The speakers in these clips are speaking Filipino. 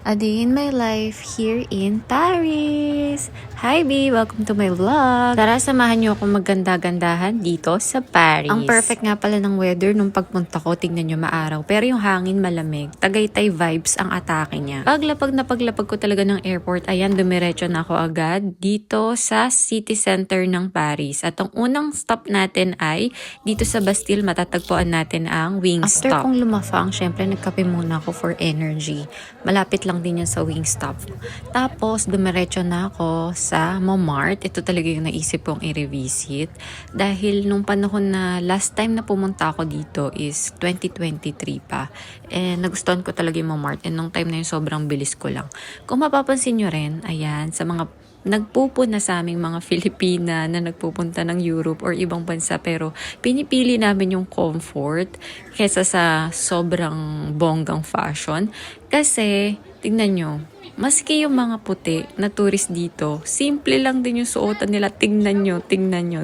A day in my life here in Paris. Hi B! Welcome to my vlog. Tara, samahan niyo ako maganda-gandahan dito sa Paris. Ang perfect nga pala ng weather nung pagpunta ko. Tingnan niyo, maaraw. Pero yung hangin malamig. Tagaytay vibes ang atake niya. Paglapag ko talaga ng airport, ayan, dumiretso na ako agad dito sa city center ng Paris. At ang unang stop natin ay dito sa Bastille. Matatagpuan natin ang Wingstop. After kong lumafang, syempre nagkape muna ako for energy. Malapit lang din yan sa Wingstop. Tapos, dumiretso na ako sa Montmartre. Ito talaga yung naisip kong i-revisit. Dahil nung panahon na last time na pumunta ako dito is 2023 pa. And nagustuhan ko talaga yung Montmartre. And nung time na yun, sobrang bilis ko lang. Kung mapapansin nyo rin, ayan, sa mga nagpupuna sa aming mga Filipina na nagpupunta ng Europe or ibang bansa, pero pinipili namin yung comfort kesa sa sobrang bonggang fashion. Kasi, tingnan nyo, maski yung mga puti na tourist dito, simple lang din yung suotan nila. Tingnan nyo,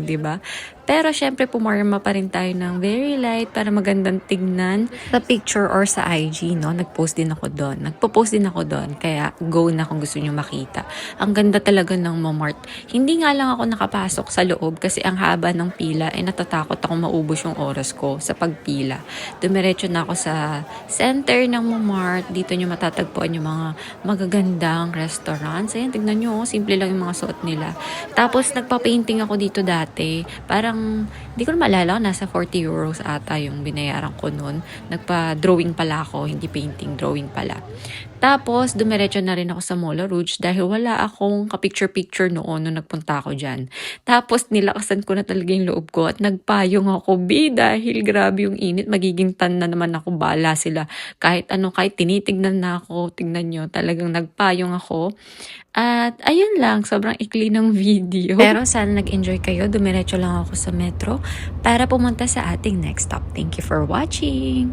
di ba? Pero syempre pumarma pa rin tayo ng very light para magandang tignan sa picture or sa IG, no? Nagpost din ako doon. Kaya go na kung gusto nyo makita. Ang ganda talaga ng Montmartre. Hindi nga lang ako nakapasok sa loob kasi ang haba ng pila ay natatakot ako maubos yung oras ko sa pagpila. Dumiretso na ako sa center ng Montmartre. Dito nyo matatagpuan yung mga magagandang restaurants. Ayan, tignan nyo, simple lang yung mga suot nila. Tapos nagpa-painting ako dito dati. Parang hindi ko na maalala, nasa 40 euros ata yung binayaran ko noon. Nagpa-drawing pala ako, hindi painting, drawing pala. Tapos, dumiretso na rin ako sa Moulin Rouge dahil wala akong ka-picture-picture noon nung nagpunta ako dyan. Tapos, nilakasan ko na talaga yung loob ko at nagpayong ako, dahil grabe yung init. Magiging tan na naman ako, bala sila. Kahit tinitignan na ako, tignan nyo, talagang nagpayong ako. At ayun lang, sobrang ikli ng video. Pero sana nag-enjoy kayo. Dumiretso lang ako sa metro para pumunta sa ating next stop. Thank you for watching!